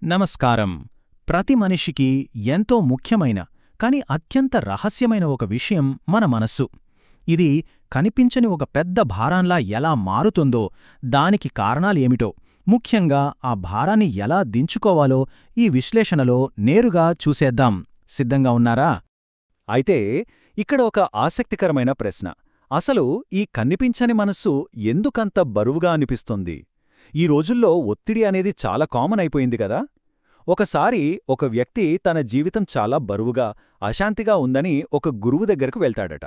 నమస్కారం. ప్రతి మనిషికి ఎంతో ముఖ్యమైన కాని అత్యంత రహస్యమైన ఒక విషయం మన మనస్సు. ఇది కనిపించని ఒక పెద్ద భారంలా ఎలా మారుతుందో, దానికి కారణాలేమిటో, ముఖ్యంగా ఆ భారాన్ని ఎలా దించుకోవాలో ఈ విశ్లేషణలో నేరుగా చూసేద్దాం. సిద్ధంగా ఉన్నారా? అయితే ఇక్కడ ఒక ఆసక్తికరమైన ప్రశ్న. అసలు ఈ కనిపించని మనస్సు ఎందుకంత బరువుగా అనిపిస్తుంది? ఈ రోజుల్లో ఒత్తిడి అనేది చాలా కామన్ అయిపోయింది కదా. ఒకసారి ఒక వ్యక్తి తన జీవితం చాలా బరువుగా, అశాంతిగా ఉందని ఒక గురువు దగ్గరకు వెళ్తాడట.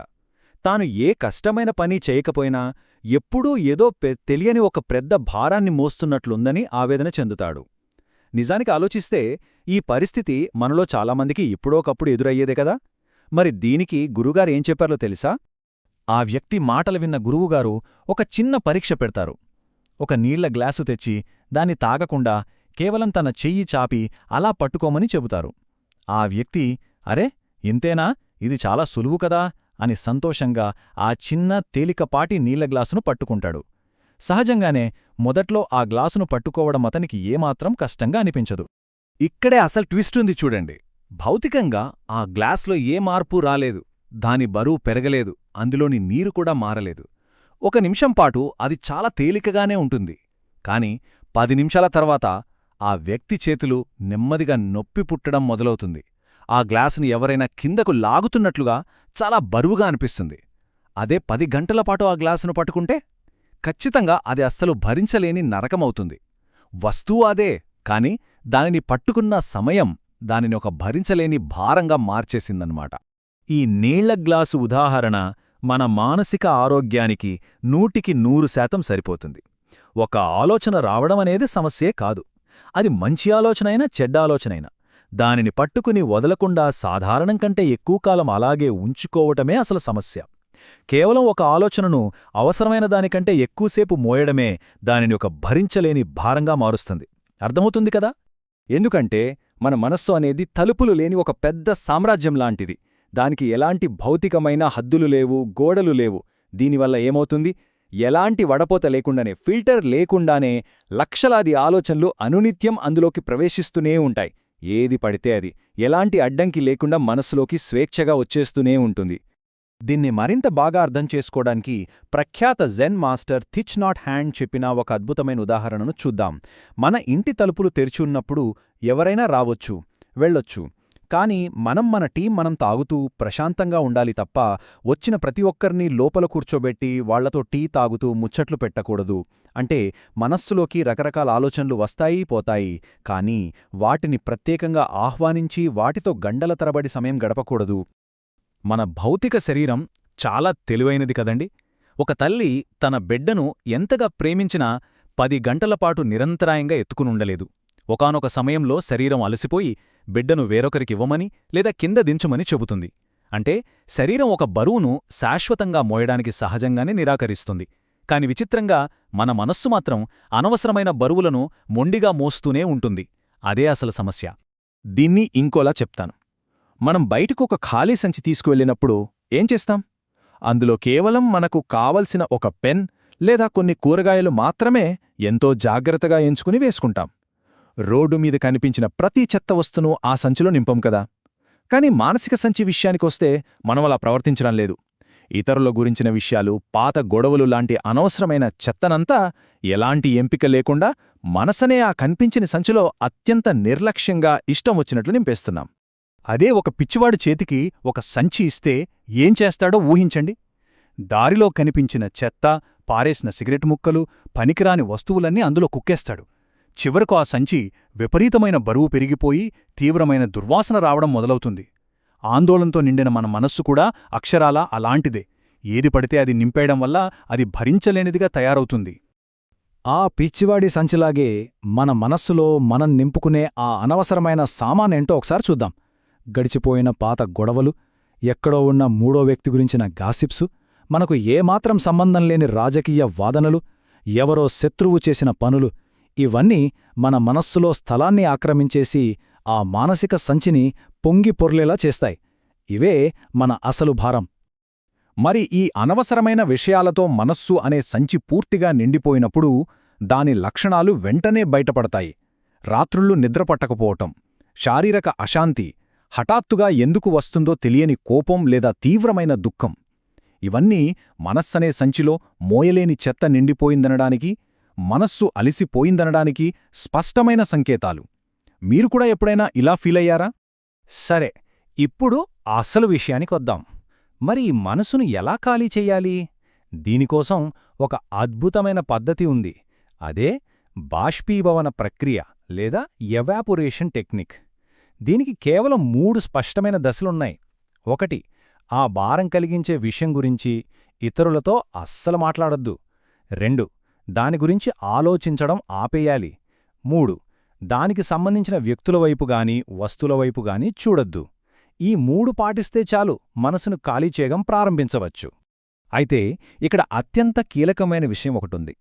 తాను ఏ కష్టమైన పని చేయకపోయినా ఎప్పుడూ ఏదో తెలియని ఒక పెద్ద భారాన్ని మోస్తున్నట్లుందని ఆవేదన చెందుతాడు. నిజానికి ఆలోచిస్తే ఈ పరిస్థితి మనలో చాలామందికి ఇప్పుడోకప్పుడు ఎదురయ్యేదే కదా. మరి దీనికి గురుగారేం చెప్పారో తెలుసా? ఆ వ్యక్తి మాటలు విన్న గురువుగారు ఒక చిన్న పరీక్ష పెడతారు. ఒక నీళ్ల గ్లాసు తెచ్చి దాన్ని తాగకుండా కేవలం తన చెయ్యి చాపి అలా పట్టుకోమని చెబుతారు. ఆ వ్యక్తి, అరే ఇంతేనా, ఇది చాలా సులువు కదా అని సంతోషంగా ఆ చిన్న తేలికపాటి నీళ్ల గ్లాసును పట్టుకుంటాడు. సహజంగానే మొదట్లో ఆ గ్లాసును పట్టుకోవడం అతనికి ఏమాత్రం కష్టంగా అనిపించదు. ఇక్కడే అసలు ట్విస్టుంది చూడండి. భౌతికంగా ఆ గ్లాస్లో ఏ మార్పు రాలేదు, దాని బరువు పెరగలేదు, అందులోని నీరు కూడా మారలేదు. ఒక నిమిషం పాటు అది చాలా తేలికగానే ఉంటుంది. కాని 10 నిమిషాల తర్వాత ఆ వ్యక్తి చేతులు నెమ్మదిగా నొప్పి పుట్టడం మొదలవుతుంది. ఆ గ్లాసుని ఎవరైనా కిందకు లాగుతున్నట్లుగా చాలా బరువుగా అనిపిస్తుంది. అదే 10 గంటలపాటు ఆ గ్లాసును పట్టుకుంటే ఖచ్చితంగా అది అస్సలు భరించలేని నరకమవుతుంది. వస్తువు అదే, కాని దానిని పట్టుకున్న సమయం దానిని ఒక భరించలేని భారంగా మార్చేసిందన్నమాట. ఈ నీళ్ల గ్లాసు ఉదాహరణ మన మానసిక ఆరోగ్యానికి 100% సరిపోతుంది. ఒక ఆలోచన రావడమనేది సమస్యే కాదు. అది మంచి ఆలోచనైనా చెడ్డ ఆలోచనైనా దానిని పట్టుకుని వదలకుండా సాధారణం కంటే ఎక్కువ కాలం అలాగే ఉంచుకోవటమే అసలు సమస్య. కేవలం ఒక ఆలోచనను అవసరమైన దానికంటే ఎక్కువసేపు మోయడమే దానిని ఒక భరించలేని భారంగా మారుస్తుంది. అర్థమవుతుంది కదా? ఎందుకంటే మన మనస్సు అనేది తలుపులు లేని ఒక పెద్ద సామ్రాజ్యంలాంటిది. దానికి ఎలాంటి భౌతికమైన హద్దులు లేవు, గోడలు లేవు. దీనివల్ల ఏమవుతుంది? ఎలాంటి వడపోత లేకుండానే, ఫిల్టర్ లేకుండానే లక్షలాది ఆలోచనలు అనునిత్యం అందులోకి ప్రవేశిస్తూనే ఉంటాయి. ఏది పడితే అది, ఎలాంటి అడ్డంకి లేకుండా మనస్సులోకి స్వేచ్ఛగా వచ్చేస్తూనే ఉంటుంది. దీన్ని మరింత బాగా అర్థం చేసుకోవడానికి ప్రఖ్యాత జెన్ మాస్టర్ థిచ్ నాట్ హ్యాండ్ చెప్పిన ఒక అద్భుతమైన ఉదాహరణను చూద్దాం. మన ఇంటి తలుపులు తెరిచున్నప్పుడు ఎవరైనా రావొచ్చు, వెళ్ళొచ్చు. కాని మన టీం తాగుతూ ప్రశాంతంగా ఉండాలి తప్ప వచ్చిన ప్రతి ఒక్కరినీ లోపల కూర్చోబెట్టి వాళ్లతో టీ తాగుతూ ముచ్చట్లు పెట్టకూడదు. అంటే మనస్సులోకి రకరకాల ఆలోచనలు వస్తాయి, పోతాయి. కానీ వాటిని ప్రత్యేకంగా ఆహ్వానించి వాటితో గంటల తరబడి సమయం గడపకూడదు. మన భౌతిక శరీరం చాలా తెలివైనది కదండి. ఒక తల్లి తన బిడ్డను ఎంతగా ప్రేమించినా 10 గంటలపాటు నిరంతరాయంగా ఎత్తుకునుండలేదు. ఒకానొక సమయంలో శరీరం అలసిపోయి బిడ్డను వేరొకరికివ్వమని లేదా కింద దించుమని చెబుతుంది. అంటే శరీరం ఒక బరువును శాశ్వతంగా మోయడానికి సహజంగానే నిరాకరిస్తుంది. కాని విచిత్రంగా మన మనస్సు మాత్రం అనవసరమైన బరువులను మొండిగా మోస్తూనే ఉంటుంది. అదే అసలు సమస్య. దీన్ని ఇంకోలా చెప్తాను. మనం బయటకు ఒక ఖాళీ సంచి తీసుకువెళ్ళినప్పుడు ఏం చేస్తాం? అందులో కేవలం మనకు కావలసిన ఒక పెన్ లేదా కొన్ని కూరగాయలు మాత్రమే ఎంతో జాగ్రత్తగా ఎంచుకుని వేసుకుంటాం. రోడ్డు మీద కనిపించిన ప్రతి చెత్త వస్తును ఆ సంచిలో నింపం కదా. కాని మానసిక సంచి విషయానికొస్తే మనమలా ప్రవర్తించడం లేదు. ఇతరుల గురించిన విషయాలు, పాత గొడవలు లాంటి అనవసరమైన చెత్తనంతా ఎలాంటి ఎంపిక లేకుండా మనసనే ఆ కనిపించిన సంచిలో అత్యంత నిర్లక్ష్యంగా ఇష్టం వచ్చినట్లు నింపేస్తున్నాం. అదే ఒక పిచ్చివాడు చేతికి ఒక సంచి ఇస్తే ఏం చేస్తాడో ఊహించండి. దారిలో కనిపించిన చెత్త, పారేసిన సిగరెట్ ముక్కలు, పనికిరాని వస్తువులన్నీ అందులో కుక్కేస్తాడు. చివరకు ఆ సంచి విపరీతమైన బరువు పెరిగిపోయి తీవ్రమైన దుర్వాసన రావడం మొదలవుతుంది. ఆందోళనతో నిండిన మన మనస్సు కూడా అక్షరాలా అలాంటిదే. ఏది పడితే అది నింపేయడం వల్ల అది భరించలేనిదిగా తయారవుతుంది. ఆ పిచ్చివాడి సంచిలాగే మన మనస్సులో మనం నింపుకునే ఆ అనవసరమైన సామానేంటో ఒకసారి చూద్దాం. గడిచిపోయిన పాత గొడవలు, ఎక్కడో ఉన్న మూడో వ్యక్తి గురించిన గాసిప్సు, మనకు ఏమాత్రం సంబంధం లేని రాజకీయ వాదనలు, ఎవరో శత్రువు చేసిన పనులు, ఇవన్నీ మన మనస్సులో స్థలాన్ని ఆక్రమించేసి ఆ మానసిక సంచిని పొంగి పొర్లేలా చేస్తాయి. ఇవే మన అసలు భారం. మరి ఈ అనవసరమైన విషయాలతో మనస్సు అనే సంచి పూర్తిగా నిండిపోయినప్పుడు దాని లక్షణాలు వెంటనే బయటపడతాయి. రాత్రుళ్ళు నిద్రపట్టకపోవటం, శారీరక అశాంతి, హఠాత్తుగా ఎందుకు వస్తుందో తెలియని కోపం లేదా తీవ్రమైన దుఃఖం. ఇవన్నీ మనస్సనే సంచిలో మోయలేని చెత్త నిండిపోయిందనడానికి, మనస్సు అలిసిపోయిందనడానికి స్పష్టమైన సంకేతాలు. మీరు కూడా ఎప్పుడైనా ఇలా ఫీలయ్యారా? సరే, ఇప్పుడు అసలు విషయానికొద్దాం. మరి ఈ మనసును ఎలా ఖాళీ చెయ్యాలి? దీనికోసం ఒక అద్భుతమైన పద్ధతి ఉంది. అదే బాష్పీభవన ప్రక్రియ లేదా ఎవాపొరేషన్ టెక్నిక్. దీనికి కేవలం 3 స్పష్టమైన దశలున్నాయి. 1. ఆ భారం కలిగించే విషయం గురించి ఇతరులతో అస్సలు మాట్లాడొద్దు. 2. దాని గురించి ఆలోచించడం ఆపేయాలి. 3. దానికి సంబంధించిన వ్యక్తుల వైపుగాని వస్తువుల వైపుగాని చూడొద్దు. ఈ 3 పాటిస్తే చాలు మనసును ఖాళీ చేయడం ప్రారంభించవచ్చు. అయితే ఇక్కడ అత్యంత కీలకమైన విషయం ఒకటుంది.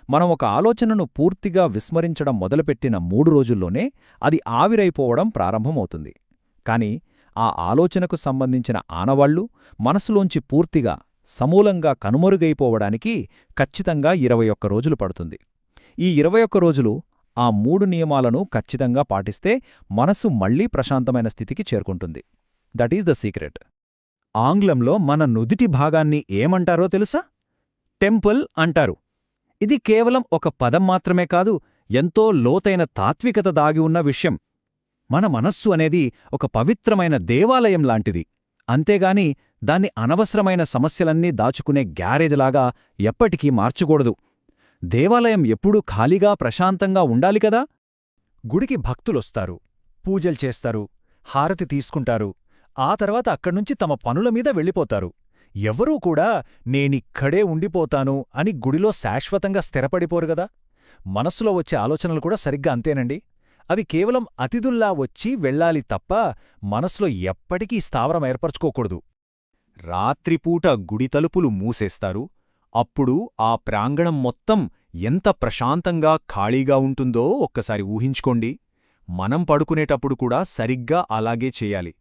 మనం ఒక ఆలోచనను పూర్తిగా విస్మరించడం మొదలుపెట్టిన 3 రోజుల్లోనే అది ఆవిరైపోవడం ప్రారంభమవుతుంది. కాని ఆ ఆలోచనకు సంబంధించిన ఆనవాళ్లు మనసులోంచి పూర్తిగా సమూలంగా కనుమరుగైపోవడానికి ఖచ్చితంగా 21 రోజులు పడుతుంది. ఈ 21 రోజులు ఆ 3 నియమాలను ఖచ్చితంగా పాటిస్తే మనసు మళ్లీ ప్రశాంతమైన స్థితికి చేరుకుంటుంది. That is the secret. ఆంగ్లంలో మన నుదిటి భాగాన్ని ఏమంటారో తెలుసా? టెంపుల్ అంటారు. ఇది కేవలం ఒక పదం మాత్రమే కాదు, ఎంతో లోతైన తాత్వికత దాగి ఉన్న విషయం. మన మనస్సు అనేది ఒక పవిత్రమైన దేవాలయం లాంటిది. అంతేగాని దాన్ని అనవసరమైన సమస్యలన్నీ దాచుకునే గ్యారేజ్లాగా ఎప్పటికీ మార్చకూడదు. దేవాలయం ఎప్పుడూ ఖాళీగా ప్రశాంతంగా ఉండాలి కదా. గుడికి భక్తులొస్తారు, పూజలు చేస్తారు, హారతి తీసుకుంటారు, ఆ తర్వాత అక్కడ్నుంచి తమ పనుల మీద వెళ్ళిపోతారు. ఎవరూ కూడా నేనిక్కడే ఉండిపోతాను అని గుడిలో శాశ్వతంగా స్థిరపడిపోరు గదా. మనస్సులో వచ్చే ఆలోచనలు కూడా సరిగ్గా అంతేనండి. అవి కేవలం అతిథుల్లా వచ్చి వెళ్ళాలి తప్ప మనసులో ఎప్పటికీ స్థావరం ఏర్పరచుకోకూడదు. రాత్రిపూట గుడి తలుపులు మూసేస్తారు. అప్పుడు ఆ ప్రాంగణం మొత్తం ఎంత ప్రశాంతంగా ఖాళీగా ఉంటుందో ఒక్కసారి ఊహించుకోండి. మనం పడుకునేటప్పుడు కూడా సరిగ్గా అలాగే చేయాలి.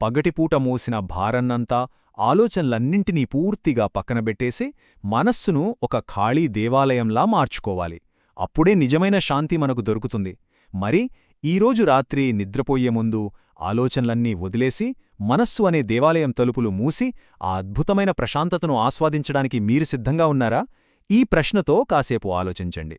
పగటిపూట మోసిన భారన్నంతా, ఆలోచనలన్నింటినీ పూర్తిగా పక్కనబెట్టేసి మనస్సును ఒక ఖాళీ దేవాలయంలా మార్చుకోవాలి. అప్పుడే నిజమైన శాంతి మనకు దొరుకుతుంది. మరి ఈరోజు రాత్రి నిద్రపోయే ముందు ఆలోచనలన్నీ వదిలేసి మనస్సు అనే దేవాలయం తలుపులు మూసి ఆ అద్భుతమైన ప్రశాంతతను ఆస్వాదించడానికి మీరు సిద్ధంగా ఉన్నారా? ఈ ప్రశ్నతో కాసేపు ఆలోచించండి.